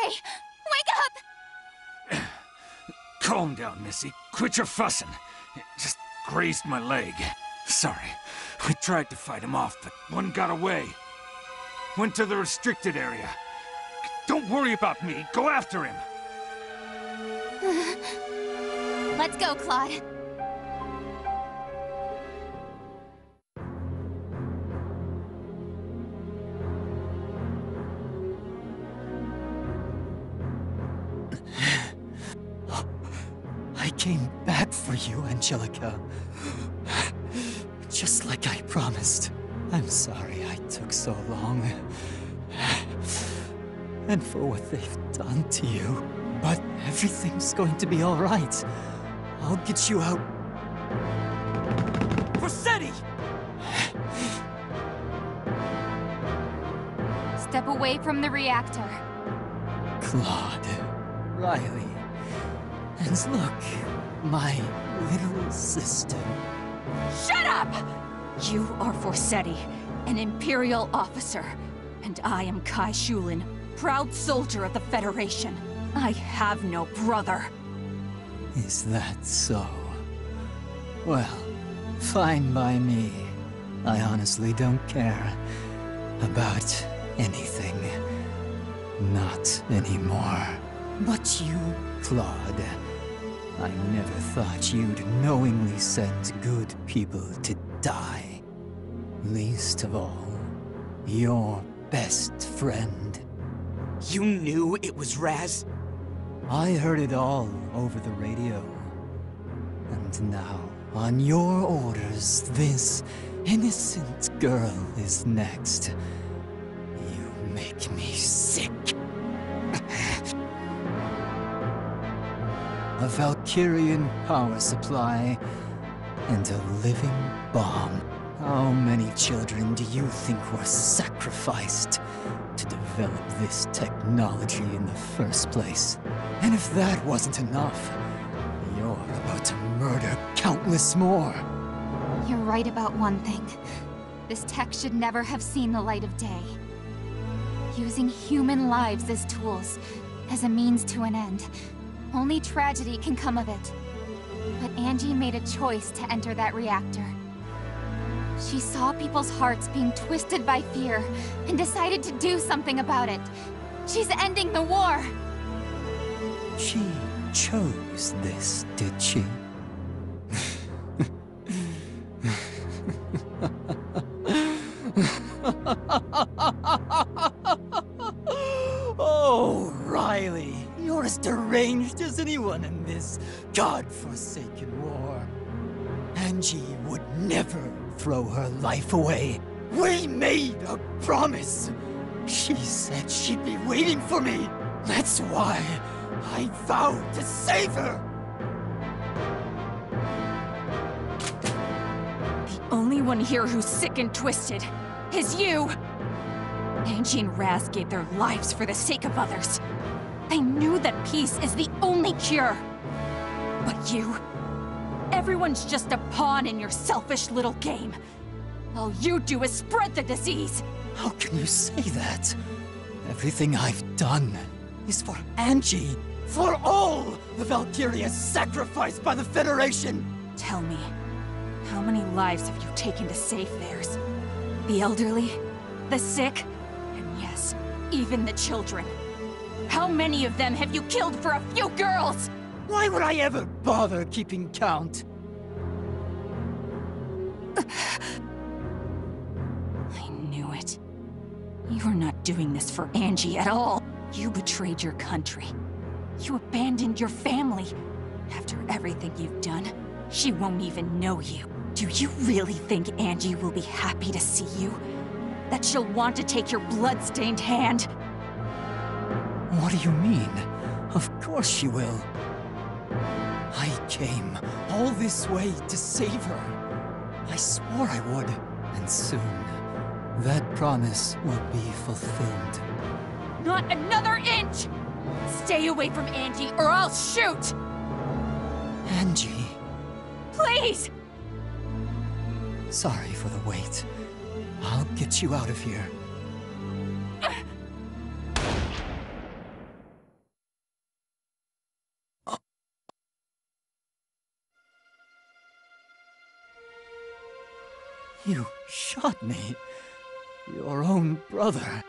Angie! Wake up! Calm down, Missy. Quit your fussing. It just grazed my leg. Sorry. I tried to fight him off, but one got away. Went to the restricted area. Don't worry about me. Go after him. Let's go, Claude. I came back for you, Angelica. Just like I promised. I'm sorry I took so long. And for what they've done to you. But everything's going to be all right. I'll get you out. Forseti! Step away from the reactor. Claude, Riley, and look, my little sister. Shut up! You are Forseti, an Imperial officer, and I am Kai Shulin, proud soldier of the Federation. I have no brother. Is that so? Well, fine by me. I honestly don't care about anything. Not anymore. But you, Claude, I never thought you'd knowingly send good people to die. Least of all, your best friend. You knew it was Raz? I heard it all over the radio. And now, on your orders, this innocent girl is next. You make me sick. A Valkyrian power supply and a living bomb. How many children do you think were sacrificed to develop this technology in the first place? And if that wasn't enough, you're about to murder countless more. You're right about one thing. This tech should never have seen the light of day. Using human lives as tools, as a means to an end. Only tragedy can come of it. But Angie made a choice to enter that reactor. She saw people's hearts being twisted by fear, and decided to do something about it. She's ending the war! She chose this, did she? Oh, Riley, you're as deranged as anyone in this godforsaken war. Angie would never throw her life away. We made a promise. She said she'd be waiting for me. That's why I vowed to save her. The only one here who's sick and twisted is you! Angie and Raz gave their lives for the sake of others. They knew that peace is the only cure. But you... everyone's just a pawn in your selfish little game. All you do is spread the disease! How can you say that? Everything I've done is for Angie. For all the Valkyrias sacrificed by the Federation! Tell me, how many lives have you taken to save theirs? The elderly? The sick? And yes, even the children. How many of them have you killed for a few girls? Why would I ever bother keeping count? I knew it. You're not doing this for Angie at all. You betrayed your country. You abandoned your family. After everything you've done, she won't even know you. Do you really think Angie will be happy to see you? That she'll want to take your blood-stained hand? What do you mean? Of course she will. I came all this way to save her. I swore I would. And soon, that promise will be fulfilled. Not another inch! Stay away from Angie or I'll shoot! Angie. Please! Sorry for the wait. I'll get you out of here. You shot me. Your own brother.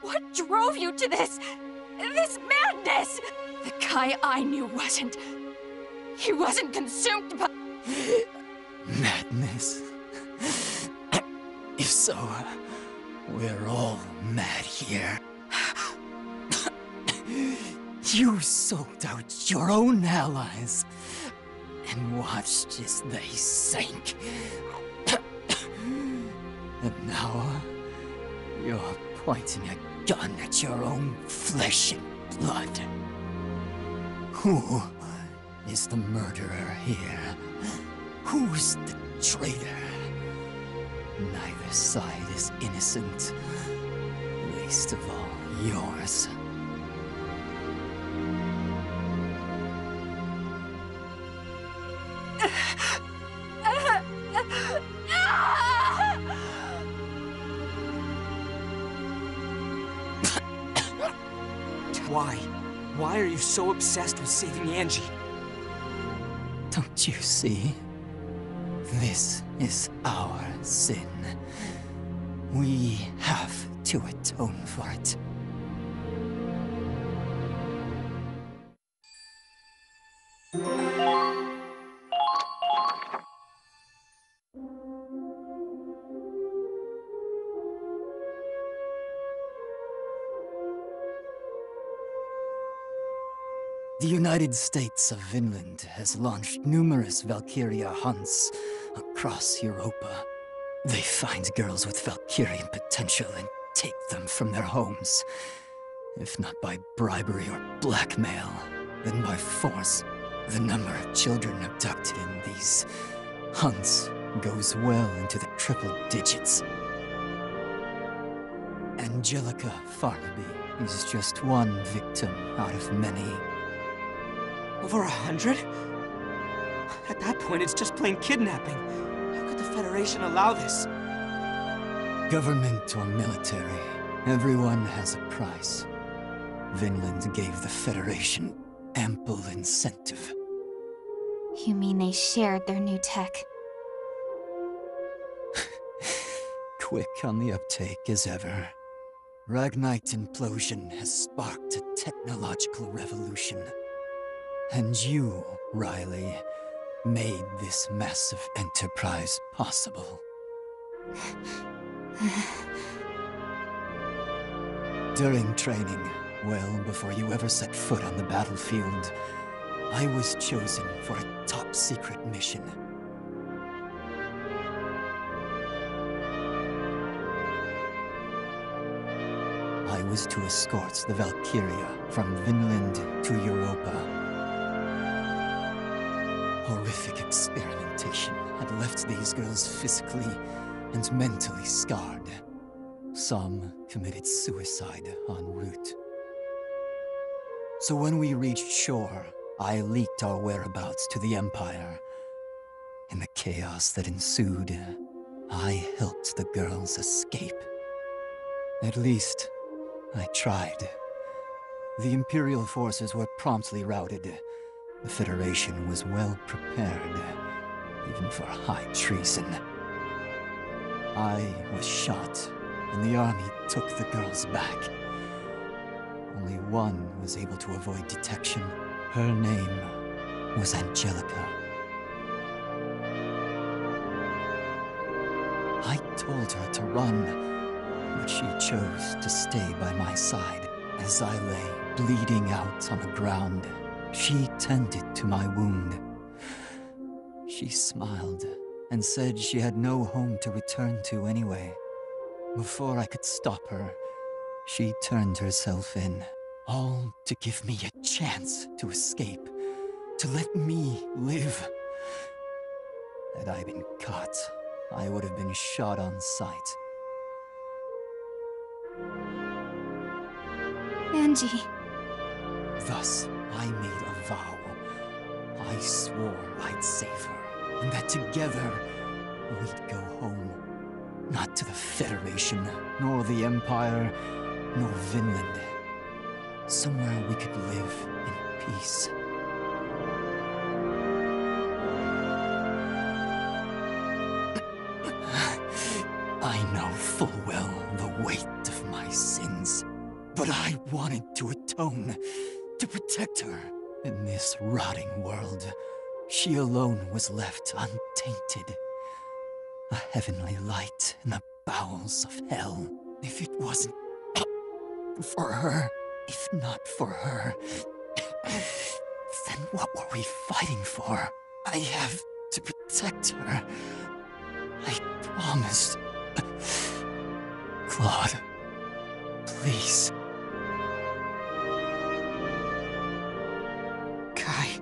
What drove you to this madness? The guy I knew wasn't. He wasn't consumed by... Madness? If so, we're all mad here. You soaked out your own allies and watched as they sank. And now, you're pointing a gun at your own flesh and blood. Who is the murderer here? Who's the traitor? Neither side is innocent, least of all yours. Why? Why are you so obsessed with saving Angie? Don't you see? This is our sin. We have to atone for it. The United States of Vinland has launched numerous Valkyria hunts across Europa. They find girls with Valkyrian potential and take them from their homes. If not by bribery or blackmail, then by force. The number of children abducted in these hunts goes well into the triple digits. Angelica Farnaby is just one victim out of many. Over 100? At that point, it's just plain kidnapping. How could the Federation allow this? Government or military, everyone has a price. Vinland gave the Federation ample incentive. You mean they shared their new tech? Quick on the uptake as ever. Ragnite implosion has sparked a technological revolution. And you, Riley, made this massive enterprise possible. During training, well before you ever set foot on the battlefield, I was chosen for a top-secret mission. I was to escort the Valkyria from Vinland to Europa. Horrific experimentation had left these girls physically and mentally scarred. Some committed suicide en route. So when we reached shore, I leaked our whereabouts to the Empire. In the chaos that ensued, I helped the girls escape. At least, I tried. The Imperial forces were promptly routed. The Federation was well prepared, even for high treason. I was shot, and the army took the girls back. Only one was able to avoid detection. Her name was Angelica. I told her to run, but she chose to stay by my side. As I lay bleeding out on the ground, she tended to my wound. She smiled and said she had no home to return to anyway. Before I could stop her, she turned herself in, all to give me a chance to escape, to let me live. Had I been caught, I would have been shot on sight. Angie. Thus, I made a vow. I swore I'd save her, and that together, we'd go home. Not to the Federation, nor the Empire, nor Vinland. Somewhere we could live in peace. know full well the weight of my sins, but I wanted to atone, to protect her. In this rotting world, she alone was left untainted. A heavenly light in the bowels of hell. If it wasn't for her, if not for her, then what were we fighting for? I have to protect her. I promised. Claude, please. Kai.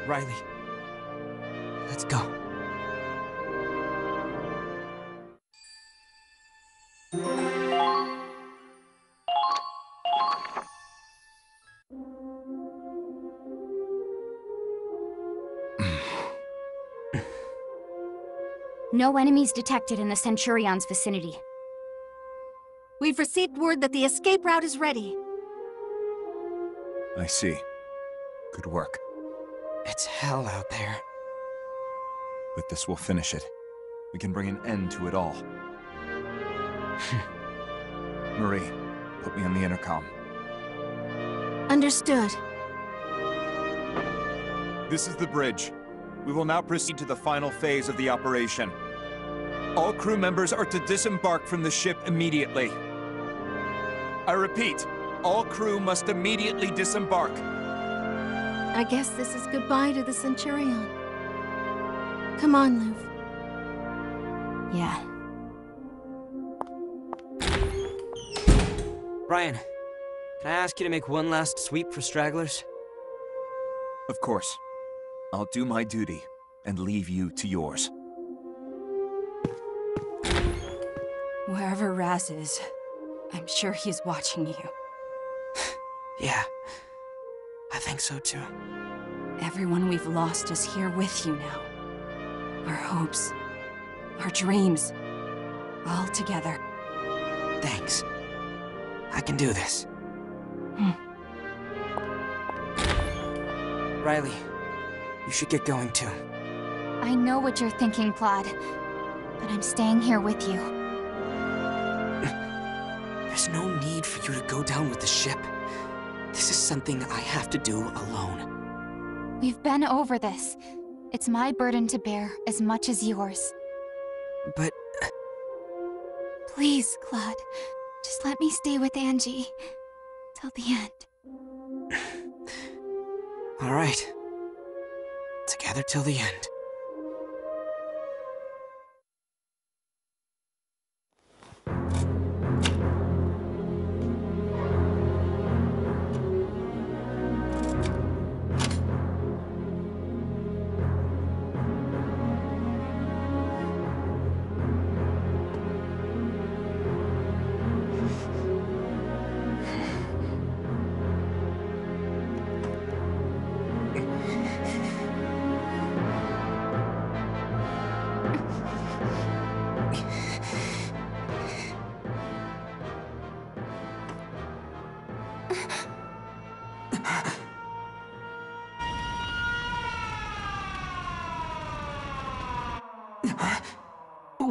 Riley. Let's go. No enemies detected in the Centurion's vicinity. We've received word that the escape route is ready. I see. Good work. It's hell out there. But this will finish it. We can bring an end to it all. Marie, put me on the intercom. Understood. This is the bridge. We will now proceed to the final phase of the operation. All crew members are to disembark from the ship immediately. I repeat, all crew must immediately disembark. I guess this is goodbye to the Centurion. Come on, Luv. Yeah. Ryan, can I ask you to make one last sweep for stragglers? Of course. I'll do my duty and leave you to yours. Wherever Raz is, I'm sure he's watching you. Yeah, I think so too. Everyone we've lost is here with you now. Our hopes, our dreams, all together. Thanks. I can do this. Riley, you should get going too. I know what you're thinking, Claude, but I'm staying here with you. There's no need for you to go down with the ship. This is something I have to do alone. We've been over this. It's my burden to bear as much as yours. But... Please, Claude, just let me stay with Angie till the end. All right. Together till the end.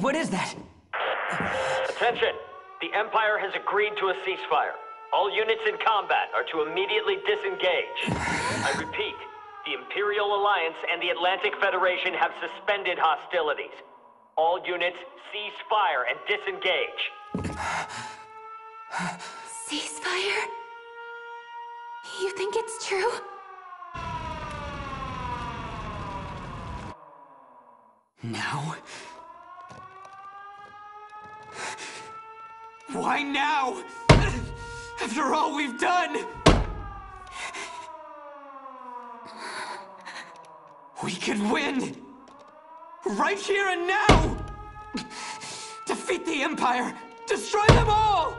What is that? Attention! The Empire has agreed to a ceasefire. All units in combat are to immediately disengage. I repeat, the Imperial Alliance and the Atlantic Federation have suspended hostilities. All units cease fire and disengage. Ceasefire? You think it's true? Now? Why now? After all we've done! We could win! Right here and now! Defeat the Empire! Destroy them all!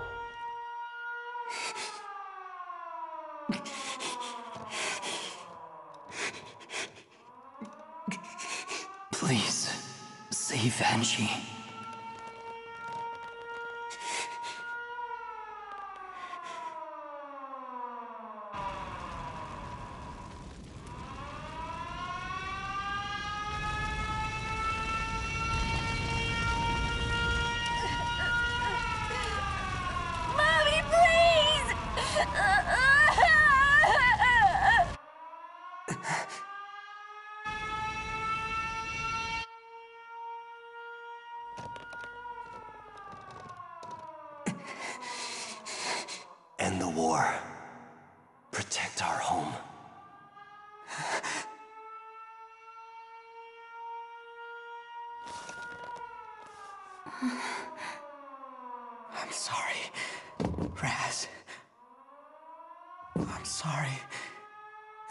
Please, save Angie. End the war. Protect our home. I'm sorry, Raz. I'm sorry,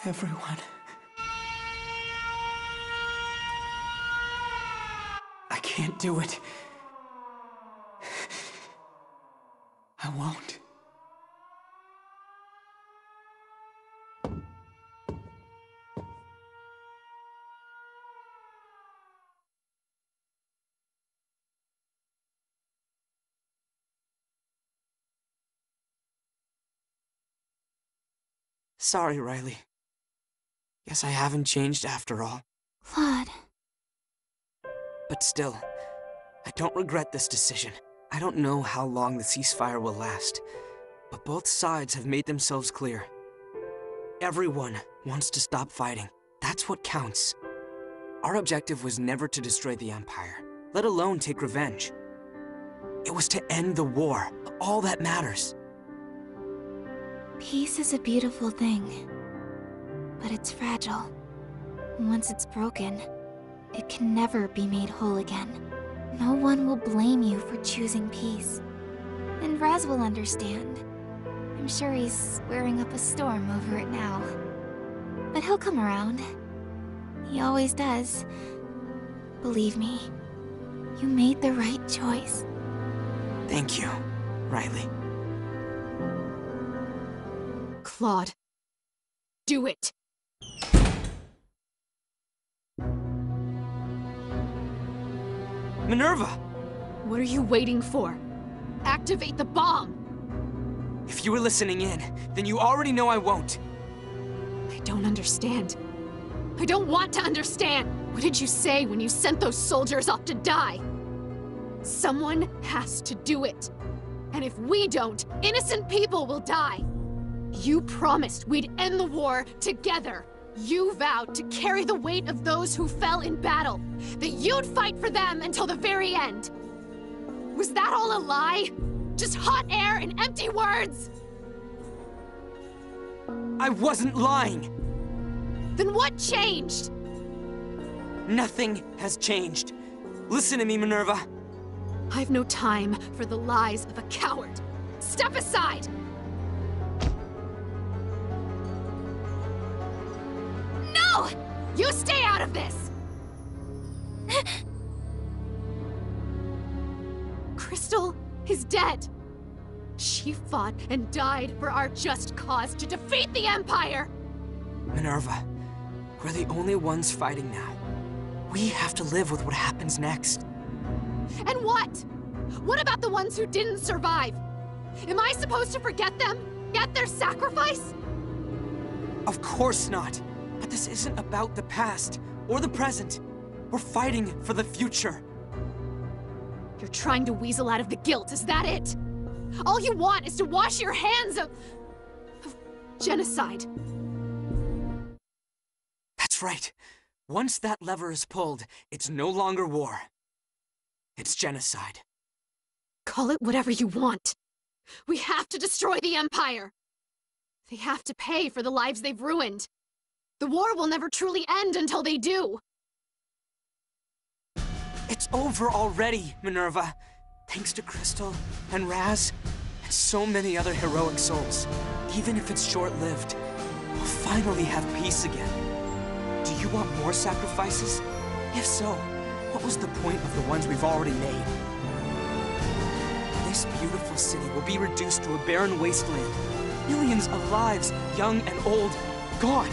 everyone. I can't do it. I won't. Sorry, Riley. Guess I haven't changed after all. Claude. But still, I don't regret this decision. I don't know how long the ceasefire will last, but both sides have made themselves clear. Everyone wants to stop fighting. That's what counts. Our objective was never to destroy the Empire, let alone take revenge. It was to end the war, all that matters. Peace is a beautiful thing, but it's fragile. Once it's broken, it can never be made whole again. No one will blame you for choosing peace. And Raz will understand. I'm sure he's swearing up a storm over it now. But he'll come around. He always does. Believe me, you made the right choice. Thank you, Riley. Claude. Do it! Minerva! What are you waiting for? Activate the bomb! If you were listening in, then you already know I won't. I don't understand. I don't want to understand! What did you say when you sent those soldiers off to die? Someone has to do it. And if we don't, innocent people will die. You promised we'd end the war together. You vowed to carry the weight of those who fell in battle. That you'd fight for them until the very end. Was that all a lie? Just hot air and empty words? I wasn't lying! Then what changed? Nothing has changed. Listen to me, Minerva. I've no time for the lies of a coward. Step aside! No! You stay out of this! Crystal is dead. She fought and died for our just cause to defeat the Empire! Minerva, we're the only ones fighting now. We have to live with what happens next. And what? What about the ones who didn't survive? Am I supposed to forget them? Forget their sacrifice? Of course not. But this isn't about the past or the present. We're fighting for the future. You're trying to weasel out of the guilt, is that it? All you want is to wash your hands of genocide. That's right. Once that lever is pulled, it's no longer war. It's genocide. Call it whatever you want. We have to destroy the Empire. They have to pay for the lives they've ruined. The war will never truly end until they do. It's over already, Minerva. Thanks to Crystal and Raz and so many other heroic souls. Even if it's short-lived, we'll finally have peace again. Do you want more sacrifices? If so, what was the point of the ones we've already made? This beautiful city will be reduced to a barren wasteland. Millions of lives, young and old, gone.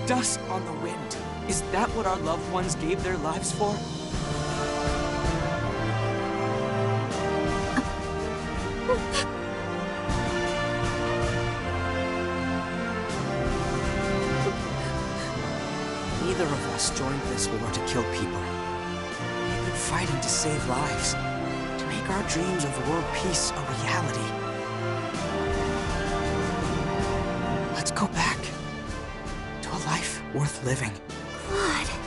Dust on the wind. Is that what our loved ones gave their lives for? Neither of us joined this war to kill people. We've been fighting to save lives, to make our dreams of world peace a reality. Let's go back to a life worth living. Claude.